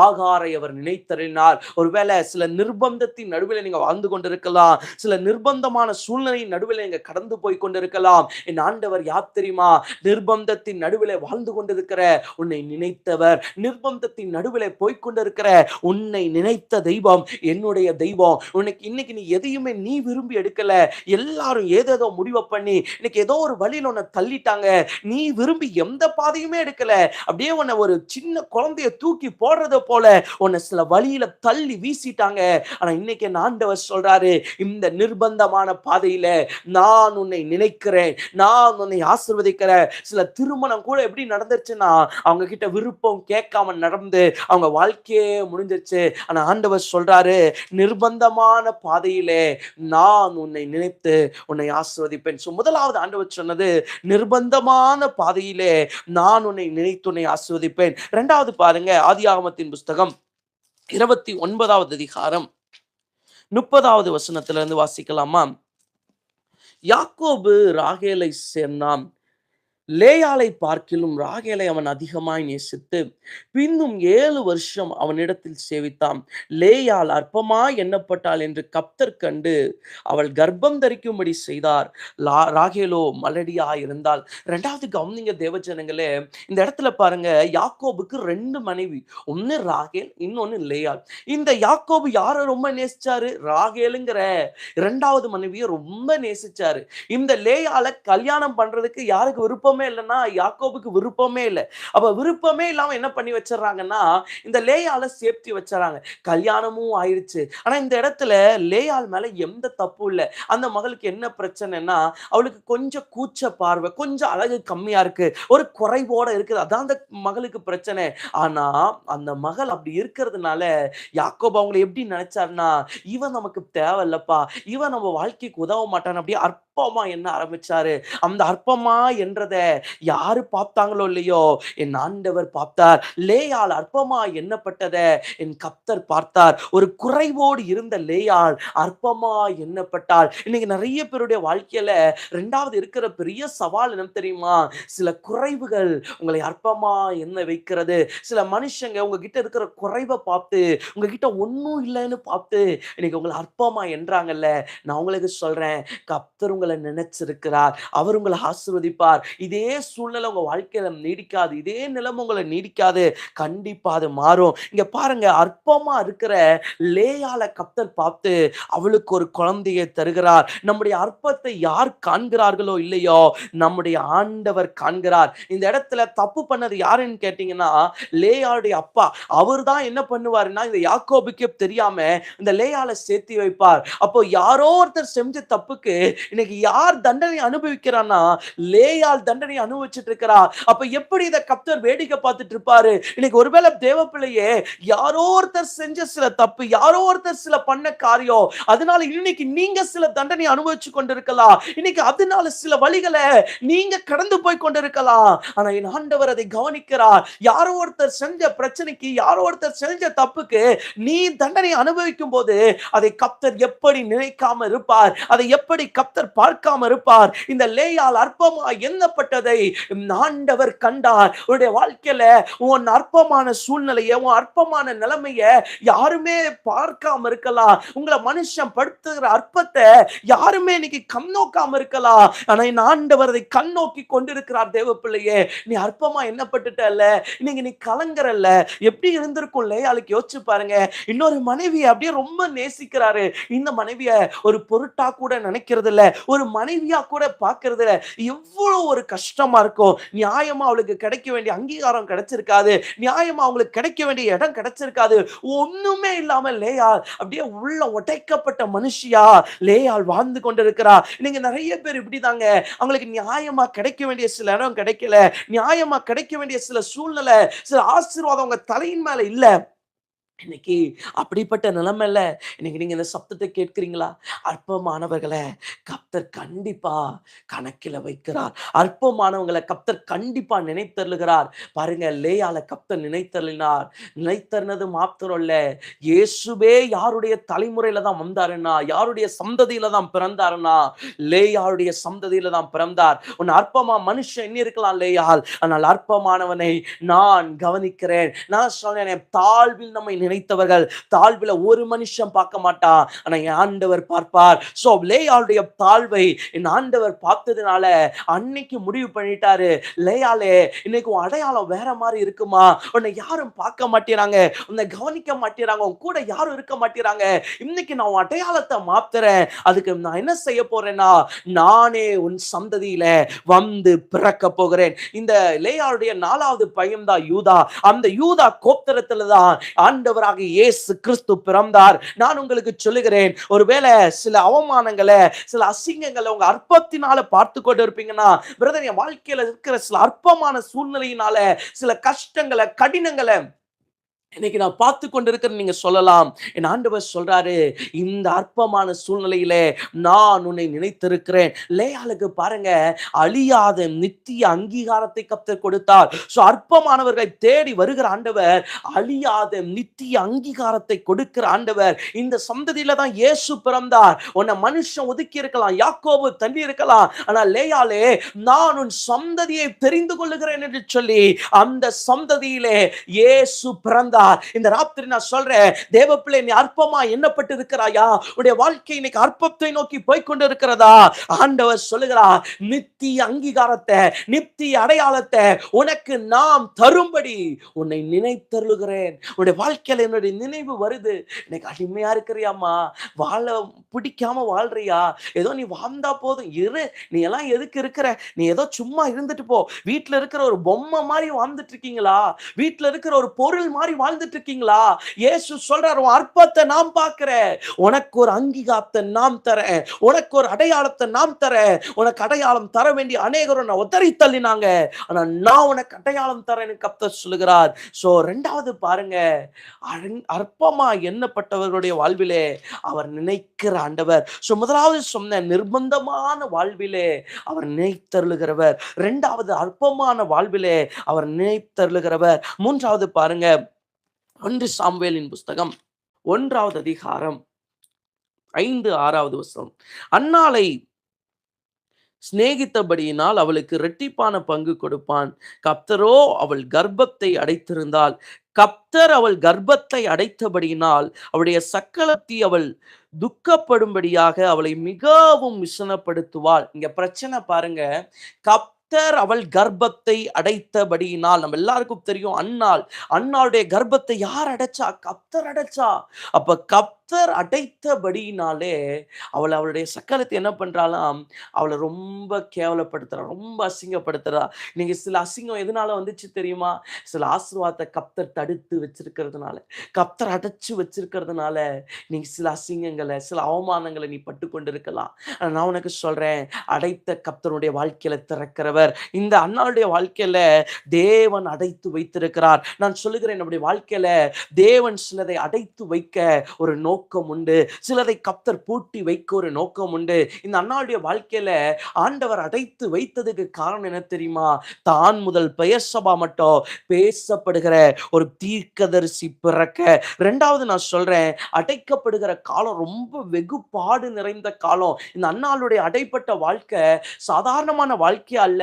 ஆகாரை அவர் நினைத்தருளினார். ஒருவேளை சில நிர்பந்தத்தின் நடுவில நீங்க வாழ்ந்து கொண்டிருக்கலாம். சில நிர்பந்தமான சூழ்நிலையின் நடுவில நீங்க கடந்து போய் கொண்டிருக்கலாம். என் ஆண்டவர் யார் தெரியுமா? நிர்பந்தத்தின் நடுவிலே வாழ்ந்து கொண்டிருக்கிற உன்னை நினைத்தவர். நிர்பந்தத்தின் நடுவிலே போய்க் கொண்டிருக்கிற உன்னை நினைத்த தெய்வம் என்னுடைய தெய்வம். உனக்கு இன்னைக்கு நீ எதையுமே நீ விரும்பி எடுக்கல. எல்லாரும் ஏதேதோ முடிவ பண்ணி இன்னைக்கு ஏதோ ஒரு வழியில உன்னை தள்ளிட்டாங்க. நீ விரும்பி எந்த பாதையுமே எடுக்கல. அப்படியே உன்னை ஒரு சின்ன குழந்தைய தூக்கி போடுறத போல உன்னை சில வழியில தள்ளி வீசிட்டாங்க. ஆனா இன்னைக்கு என் ஆண்டவர் சொல்றாரு, இந்த நிர்பந்தமான பாதையில நான் உன்னை நினைக்கிறேன். நான் உன்னை ஆசீர்வதிக்கிறேன். சில திருமணம் கூட எப்படி நடந்துருச்சுன்னா, அவங்க கிட்ட விருப்பம் கேட்காம நடந்து அவங்க வாழ்க்கையே முடிஞ்சிருச்சு. ஆனா ஆண்டவர் சொல்றாரு, நிர்பந்தமான பாதையிலே நான் உன்னை நினைத்து உன்னை ஆசீர்வதிப்பேன். முதலாவது ஆண்டவர் சொன்னது, நிர்பந்தமான பாதையிலே நான் உன்னை நினைத்து உன்னை ஆசீர்வதிப்பேன். 2வது பாருங்க, ஆதியாகமத்தின் புஸ்தகம் 29வது அதிகாரம் 30வது வசனத்திலிருந்து வாசிக்கலாமா? யாக்கோபு ராகேலை சேர்ந்தான். லேயாளை பார்க்கிலும் ராகேலை அவன் அதிகமாய் நேசித்து பின்னும் 7 வருஷம் அவனிடத்தில் சேவித்தான். லேயாள் அற்பமாய் எண்ணப்பட்டாள் என்று கர்த்தர் கண்டு அவள் கர்ப்பம் தரிக்கும்படி செய்தார். ராகேலோ மலடியாய் இருந்தாள். 2வது கவனிங்க தேவஜனங்களே, இந்த இடத்துல பாருங்க, யாக்கோபுக்கு 2 மனைவி. ஒன்னு ராகேல், இன்னொன்னு லேயாள். இந்த யாக்கோபு யாரை ரொம்ப நேசிச்சாரு? ராகேலுங்கிற 2வது மனைவியை ரொம்ப நேசிச்சாரு. இந்த லேயாளை கல்யாணம் பண்றதுக்கு யாருக்கு விருப்பமே இல்லைன்னா யாக்கோபுக்கு விருப்பமே இல்லை. அப்ப விருப்பமே இல்லாம என்ன பண்ணி வச்சிடறாங்கன்னா, இந்த லேயாளை சேர்த்து வச்சிடறாங்க. கல்யாணமும் ஆயிருச்சு. ஆனா இந்த இடத்துல லேயாள் மேல எந்த தப்பும் இல்லை. அந்த மகளுக்கு என்ன பிரச்சனைன்னா, அவளுக்கு கொஞ்சம் கூச்ச பார்வை, கொஞ்சம் அழகு கம்மியா இருக்கு, ஒரு குறைவோட இருக்குது. அதான் அந்த மகளுக்கு பிரச்சனை. ஆனா அந்த மகள் அப்படி இருக்கிறதுனால யாக்கோபு அவங்களை எப்படி நினைச்சாருன்னா, இவன் நமக்கு தேவையில்லப்பா, இவன் நம்ம வாழ்க்கைக்கு உதவ மாட்டான், அப்படியே அற்பமா எண்ண ஆரம்பிச்சாரு. அந்த அற்பமா என்றத யாரு பார்த்தாங்களோ இல்லையோ, என் ஆண்டவர் பார்த்தார். லேயாள் அற்பமா எண்ணப்பட்டத என் கர்த்தர் பார்த்தார். ஒரு குறைவோடு இருந்த லேயாள் அற்பமா எண்ணப்பட்டாள். இன்னைக்கு நிறைய பேருடைய வாழ்க்கையில 2வது இருக்கிற பெரிய சவால் என்ன தெரியுமா? சில குறைவுகள் உங்களை அற்பமா எண்ண வைக்கிறது. சில மனுஷங்க உங்ககிட்ட இருக்கிற குறைவை பார்த்து, உங்ககிட்ட ஒண்ணும் இல்லைன்னு பார்த்து இன்னைக்கு உங்களை அற்பமா எண்றாங்கல்ல. நான் உங்களுக்கு சொல்றேன், கர்த்தர் உங்களை நினைச்சிருக்கிறார். அவர் உங்களை ஆசீர்வதிப்பார். இதே சூழ்நிலை உங்க வாழ்க்கையில நீடிக்காது. இதே நிலைமை உங்களை நீடிக்காது. கண்டிப்பா அது மாறும். இங்க பாருங்க, அற்பமா இருக்கிற லேயாள கர்த்தர் பார்த்து அவளுக்கு ஒரு குழந்தையை தருகிறார். நம்முடைய அற்பத்தை யார் காண்கிறார்களோ இல்லையோ, நம்முடைய ஆண்டவர் காண்கிறார். இந்த இடத்துல தப்பு பண்ணது யாருன்னு கேட்டீங்கன்னா, லேயாளுடைய அப்பா. அவர் தான் என்ன பண்ணுவாருன்னா, இந்த யாக்கோபுக்கே தெரியாம இந்த லேயாள சேர்த்து வைப்பார். அப்போ யாரோ ஒருத்தர் செஞ்ச தப்புக்கு இன்னைக்கு யார் தண்டனை அனுபவிக்கிறான்னா, லேயாள் தண்டனை அனுபவிச்சுட்டு இருக்கிறா. அப்ப எப்படி இத கர்த்தர் வேடிக்கை பார்த்துட்டு இருப்பாரு? இன்னைக்கு ஒருவேளை தேவ பிள்ளையே, யாரோ ஒருத்தர் செஞ்ச சில தப்பு, யாரோ ஒருத்தர் சில பண்ண காரியம், அதனால இன்னைக்கு நீங்க சில தண்டனை அனுபவிச்சு கொண்டிருக்கலாம். இன்னைக்கு அதனால சில வழிகளை நீங்க கடந்து போய் கொண்டிருக்கலாம். ஆனா என் ஆண்டவர் அதை கவனிக்கிறார். யாரோ ஒருத்தர் செஞ்ச பிரச்சனைக்கு, யாரோ ஒருத்தர் செஞ்ச தப்புக்கு நீ தண்டனை அனுபவிக்கும் போது அதை கர்த்தர் எப்படி நினைக்காம இருப்பார்? அதை எப்படி கர்த்தர் பார்க்காம இருப்பார். இந்த லேயாள் அற்பமா எண்ணப்பட்டதை ஆண்டவர் கண்டார். உன்னுடைய வாழ்க்கையில உன் அற்பமான சூழ்நிலைய, உன் அற்பமான நிலைமைய யாருமே பார்க்காம இருக்கலாம். உங்களை மனுஷன் படுத்துகிற அற்பத்தை யாருமே இன்னைக்கு கண்ணோக்காம இருக்கலாம். ஆனா இந்த ஆண்டவர் அதை கண்ணோக்கி கொண்டிருக்கிறார். தேவ பிள்ளையே, நீ அற்பமா எண்ணப்பட்டுட்டல்ல, இன்னைக்கு நீ கலங்கறல்ல. எப்படி இருந்திருக்கும் லேயாளுக்கு யோசிச்சு பாருங்க. இன்னொரு மனைவியை அப்படியே ரொம்ப நேசிக்கிறாரு. இந்த மனைவிய ஒரு பொருட்டா கூட நினைக்கிறது இல்ல, ஒரு மனைவியா கூட பார்க்கிறது இல்ல. எவ்வளவு ஒரு கஷ்டமா இருக்கும். நியாயமா அவளுக்கு கிடைக்க வேண்டிய அங்கீகாரம் கிடைச்சிருக்காது, நியாயமா அவங்களுக்கு கிடைக்க வேண்டிய இடம் கிடைச்சிருக்காது. ஒண்ணுமே இல்லாம லேயாள் அப்படியே உள்ள உடைக்கப்பட்ட மனுஷியா லேயாள் வாழ்ந்து கொண்டிருக்கிறா. நீங்க நிறைய பேர் இப்படிதாங்க, அவங்களுக்கு நியாயமா கிடைக்க வேண்டிய சில இடம் கிடைக்கல, நியாயமா கிடைக்க வேண்டிய சில சூழ்நிலை, சில ஆசீர்வாதம் உங்க தலையின் மேல இல்ல. இன்னைக்கு அப்படிப்பட்ட நிலைமையில இன்னைக்கு நீங்க இந்த சப்தத்தை கேட்கிறீங்களா? அற்பமானவர்களை கர்த்தர் கண்டிப்பா கணக்கில வைக்கிறார். அற்பமானவங்களை கர்த்தர் கண்டிப்பா நினைத்தருளுகிறார். பாருங்க, லேயாள கர்த்தர் நினைத்தருளினார். நினைத்தருனது மாத்திரம் இல்ல, இயேசுவே யாருடைய தலைமுறையில தான் வந்தாருன்னா, யாருடைய சந்ததியில தான் பிறந்தாருன்னா, லேயாளுடைய சந்ததியில தான் பிறந்தார். உன் அற்பமா மனுஷன் எண்ணி இருக்கலாம் லேயாள், ஆனால் அற்பமானவனை நான் கவனிக்கிறேன். நான் சொன்னேன், தாழ்வில் நம்மை நினைத்தவர்கள் தாழ்வுல ஒரு மனுஷன் பார்க்க மாட்டான், ஆனா என் ஆண்டவர் பார்ப்பார். சோ லேயாளுடைய தாழ்வை என் ஆண்டவர் பார்த்ததுனால அன்னைக்கு முடிவு பண்ணிட்டாரு, லேயாளே இன்னைக்கு உன் அடையாளம் வேற மாதிரி இருக்குமா, உன்னை யாரும் பார்க்க மாட்டேறாங்க, உன்னை கவனிக்க மாட்டேறாங்க, உன் கூட யாரும் இருக்க மாட்டேறாங்க. இன்னைக்கு நான் உன் அடையாளத்தை மாத்துறேன். அதுக்கு நான் என்ன செய்ய போறேன்னா, நானே உன் சந்ததியில வந்து பிறக்க போகிறேன். இந்த லேயாளுடைய 4வது பையன் தான் யூதா. அந்த யூதா கோத்திரத்துல தான் ஆண்டவராக இயேசு கிறிஸ்து பிறந்தார். நான் உங்களுக்கு சொல்லுகிறேன், ஒருவேளை சில அவமானங்களை, சில அசிங்கங்களை உங்க அற்பத்தினால பார்த்து கொண்டு இருப்பீங்கன்னா, பிரதர் என் வாழ்க்கையில இருக்கிற சில அற்பமான சூழ்நிலையினால சில கஷ்டங்களை, கடினங்களை இன்னைக்கு நான் பார்த்து கொண்டிருக்கிறேன் நீங்க சொல்லலாம். என் ஆண்டவர் சொல்றாரு, இந்த அற்பமான சூழ்நிலையிலே நான் உன்னை நினைத்திருக்கிறேன். லேயாளுக்கு பாருங்க, அழியாத நித்திய அங்கீகாரத்தை கர்த்தர் கொடுத்தார். சோ அற்பமானவர்களை தேடி வருகிற ஆண்டவர் அழியாத நித்திய அங்கீகாரத்தை கொடுக்கிற ஆண்டவர். இந்த சந்ததியில தான் இயேசு பிறந்தார். உன்னை மனுஷன் ஒதுக்கி இருக்கலாம், யாக்கோபு தள்ளி இருக்கலாம், ஆனா லேயாளே நான் உன் சந்ததியை தெரிந்து கொள்ளுகிறேன் என்று சொல்லி அந்த சந்ததியிலே இயேசு பிறந்தார். இந்த ராத்திரி நான் சொல்றேன், தேவ பிள்ளை நீ அற்பமா எண்ணப்பட்டு இருக்கிறாயா? உன்னுடைய வாழ்க்கை இன்னைக்கு அற்பத்தை நோக்கி போய் கொண்டு இருக்கிறதா? ஆண்டவர் சொல்லுகிறார், நித்திய அங்கீகாரத்தை, நித்திய அடையாளத்தை உனக்கு நாம் தரும்படி உன்னை நினைத்தருளுகிறேன். உன்னுடைய வாழ்க்கையில என்னுடைய நினைவு வருது. இன்னைக்கு அடிமையா இருக்கிறியாமா, வாழ பிடிக்காம வாழ்றியா? ஏதோ நீ வாழ்ந்தா போதும் இரு, நீ எல்லாம் எதுக்கு இருக்கிற, நீ ஏதோ சும்மா இருந்துட்டு போ. வீட்டுல இருக்கிற ஒரு பொம்மை மாதிரி வாழ்ந்துட்டு இருக்கீங்களா? வீட்டுல இருக்கிற ஒரு பொருள் மாதிரி வாழ்ந்துட்டு இருக்கீங்களா? இயேசு சொல்றார், உன் அற்பத்தை நான் பார்க்கிறேன், உனக்கு ஒரு அங்கீகாரத்தை நாம் தரேன், உனக்கு ஒரு அடையாளத்தை நாம் தரேன். உனக்கு அடையாளம் தர வேண்டிய அநேகர் உன்னை உதறி தள்ளினாங்க, ஆனா நான் உனக்கு அடையாளம் தரேன்னு கர்த்தர் சொல்லுகிறார். சோ 2வது பாருங்க, அற்பமா எண்ணப்பட்டவர்களுடைய வாழ்விலே அவர் நினைக்கிற ஆண்டவர். சோ 1வது சொன்ன நிர்பந்தமான வாழ்விலே அவர் நினைத்தருளுகிறவர், 2வது அற்பமான வாழ்விலே அவர் நினைத்தருளுகிறவர், 3வது பாருங்க 1 சாமுவேலின் புஸ்தகம் 1வது அதிகாரம் 5, 6வது வசனம். அன்னாளை சிநேகித்தபடியினால் அவளுக்கு இரட்டிப்பான பங்கு கொடுப்பான். கர்த்தரோ அவள் கர்ப்பத்தை அடைத்திருந்தாள். கர்த்தர் அவள் கர்ப்பத்தை அடைத்தபடியினால் அவளுடைய சக்களத்தி அவள் துக்கப்படும்படியாக அவளை மிகவும் விசனப்படுத்துவாள். இங்க பிரச்சனை பாருங்க, கர்த்தர் அவள் கர்ப்பத்தை அடைத்தபடியினால். நம்ம எல்லாருக்கும் தெரியும், அன்னாளுடைய கர்ப்பத்தை யார் அடைச்சா? கர்த்தர் அடைச்சா. அப்ப கர்த்தர் அடைத்தபடியினாலே அவளுடைய சக்கரத்தை என்ன பண்றாளாம், அவளை ரொம்ப கேவலப்படுத்துறா, ரொம்ப அசிங்கப்படுத்துறா. நீங்க சில அசிங்கம் எதனால வந்துச்சு தெரியுமா? சில ஆசீர்வாதத்தை கர்த்தர் தடுத்து வச்சிருக்கிறதுனால, கர்த்தர் அடைச்சு வச்சிருக்கிறதுனால நீங்க சில அசிங்கங்களை, சில அவமானங்களை நீ பட்டு கொண்டிருக்கலாம். நான் உனக்கு சொல்றேன், அடைத்த கர்த்தருடைய வாழ்க்கையில திறக்கிறவர். இந்த அன்னாளுடைய வாழ்க்கையில தேவன் அடைத்து வைத்திருக்கிறார். நான் சொல்லுகிறேன், நம்முடைய வாழ்க்கையில தேவன் சிலதை அடைத்து வைக்க ஒரு நோக்கம் உண்டு. சிலரை கர்த்தர் பூட்டி வைக்க ஒரு நோக்கம் உண்டு. இந்த அன்னாளுடைய வாழ்க்கையில ஆண்டவர் அடைத்து வைத்ததுக்கு காரணம் என்ன தெரியுமா? தான் முதல் பெயர் சபா மட்டும் பேசப்படுகிற ஒரு தீர்க்கதரிசி பிறக்க. 2வது நான் சொல்றேன், அடைக்கப்படுகிற காலம் ரொம்ப வெகு பாடு நிறைந்த காலம். இந்த அன்னாளுடைய அடைப்பட்ட வாழ்க்கை சாதாரணமான வாழ்க்கை அல்ல.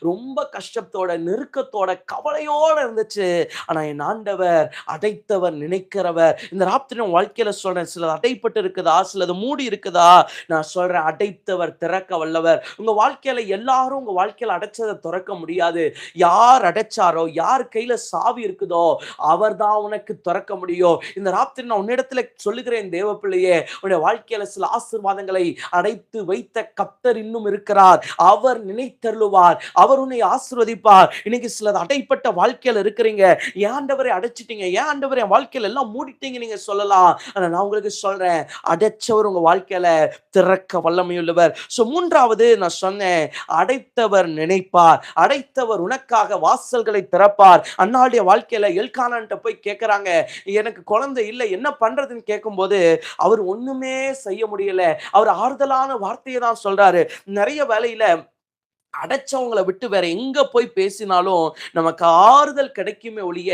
ரொம்ப கஷ்டத்தோட, நெருக்கத்தோட, கவலையோட இருந்துச்சு. ஆனா என் ஆண்டவர் அடைத்தவர், நினைக்கிறவர். இந்த ராத்திரி உன் வாழ்க்கையில சொல்றேன், சிலது அடைப்பட்டு இருக்குதா? சிலது மூடி இருக்குதா? நான் சொல்றேன், அடைத்தவர் திறக்க வல்லவர். உங்க வாழ்க்கையில எல்லாரும் உங்க வாழ்க்கையில அடைச்சதை திறக்க முடியாது. யார் அடைச்சாரோ, யார் கையில சாவி இருக்குதோ அவர்தான் உனக்கு திறக்க முடியும். இந்த ராத்திரி நான் உன்னிடத்துல சொல்லுகிறேன் தேவ பிள்ளையே, உன்னுடைய வாழ்க்கையில சில ஆசீர்வாதங்களை அடைத்து வைத்த கர்த்தர் இன்னும் இருக்கிறார். அவர் நினைத்தருளுவார். அவர் உன்னை ஆசீர்வதிப்பார். இன்னைக்கு சிலது அடைப்பட்ட வாழ்க்கையில இருக்கிறீங்க. ஏன் ஆண்டவரை அடைச்சிட்டீங்க? ஏன் ஆண்டவரே என் வாழ்க்கையில எல்லாம் மூடிட்டீங்க நீங்க சொல்லலாம். ஆனா நான் உங்களுக்கு சொல்றேன், அடைச்சவர் உங்க வாழ்க்கையில திறக்க வல்லமையுள்ளவர். 3வது நான் சொன்னேன், அடைத்தவர் நினைப்பார். அடைத்தவர் உனக்காக வாசல்களை திறப்பார். அன்னாளுடைய வாழ்க்கையில எல்கானான்ட்ட போய் கேட்கறாங்க, எனக்கு குழந்தை இல்லை, என்ன பண்றதுன்னு கேட்கும்போது அவர் ஒண்ணுமே செய்ய முடியல. அவர் ஆறுதலான வார்த்தையை தான் சொல்றாரு. நிறைய வேளையில அடைச்சவங்கள விட்டு வேற எங்க போய் பேசினாலும் நமக்கு ஆறுதல் கிடைக்குமே ஒழிய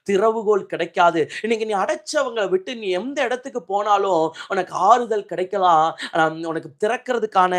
திறவுகோல் கிடைக்காது. இன்னைக்கு நீ அடைச்சவங்கள விட்டு நீ எந்த இடத்துக்கு போனாலும் உனக்கு ஆறுதல் கிடைக்கலாம். உனக்கு திறக்கிறதுக்கான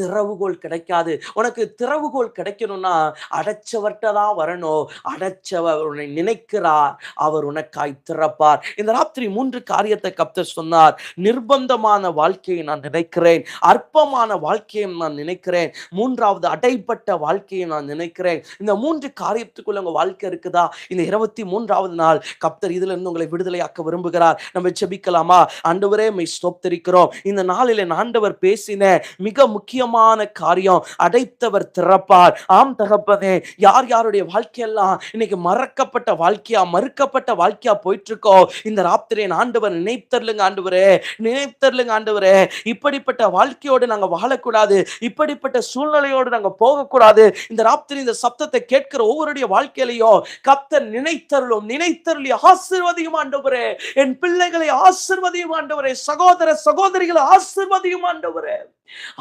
திறவுகோல் கிடைக்காது. உனக்கு திறவுகோல் கிடைக்கணும்னா அடைச்சவர்ட்ட தான் வரணும். அடைச்சவர் உன்னை நினைக்கிறார். அவர் உனக்காய் திறப்பார். இந்த ராத்திரி 3 காரியத்தை கர்த்தர் சொன்னார். நிர்பந்தமான வாழ்க்கையை நான் நினைக்கிறேன். அற்பமான வாழ்க்கையை நான் நினைக்கிறேன். 3வது அடைப்பட்ட வாழ்க்கையை நான் நினைக்கிறேன். இந்த 3 காரியத்துக்குள்ள உங்க வாழ்க்கை இருக்குதா? இந்த 23வது நாள் கர்த்தர் இதுல இருந்து உங்களை விடுதலையாக்க விரும்புகிறார். நம்ம ஜெபிக்கலாமா? ஆண்டவரே உம்மை ஸ்தோத்திரிக்கிறோம். இந்த நாளிலே ஆண்டவர் பேசின மிக முக்கியமான காரியம், அடைத்தவர் திறப்பார். ஆம் தகப்பனே, யார் யாருடைய வாழ்க்கையெல்லாம் இன்னைக்கு மறக்கப்பட்ட வாழ்க்கையா, மறுக்கப்பட்ட வாழ்க்கையா போயிட்டு இருக்கோ, இந்த ராத்திரி ஆண்டவர் நினைத்தருளுங்க ஆண்டவரே, நினைத்தருளுங்க ஆண்டவரே. இப்படிப்பட்ட வாழ்க்கையோடு நாங்க வாழக்கூடாது. இப்படிப்பட்ட சூழ்நிலையோடு நாங்க போகக்கூடாது. இந்த ராத்திரி இந்த சத்தத்தை கேட்கிற ஒவ்வொருடைய வாழ்க்கையிலையும் கர்த்தர் நினைத்தருளும், நினைத்தருளி ஆசீர்வதியும் ஆண்டவரே. என் பிள்ளைகளை ஆசீர்வதியும் ஆண்டவரே. சகோதர சகோதரிகளை ஆசீர்வதியும் ஆண்டவரே.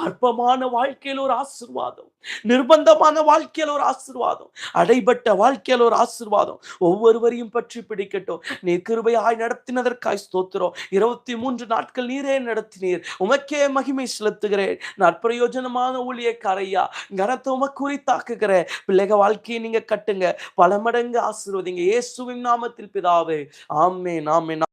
அற்பமான வாழ்க்கையில் ஒரு ஆசீர்வாதம், நிர்பந்தமான வாழ்க்கையில் ஒரு ஆசீர்வாதம், அடைபட்ட வாழ்க்கையில் ஒரு ஆசீர்வாதம் ஒவ்வொருவரையும் பற்றி பிடிக்கட்டும். நீர் கிருபையாய் நடத்தினதற்காய் ஸ்தோத்திரம். 23 நாட்கள் நீரே நடத்தினீர். உமக்கே மகிமை செலுத்துகிறேன். நான் பிரயோஜனமான ஊழியக்காரையா, கனத்தை உமக்கு குறித்தாக்குகிறேன். பிள்ளைக வாழ்க்கையை நீங்க கட்டுங்க, பல மடங்கு ஆசீர்வதிங்க. இயேசுவின் நாமத்தில் பிதாவே, ஆமென், ஆமென்.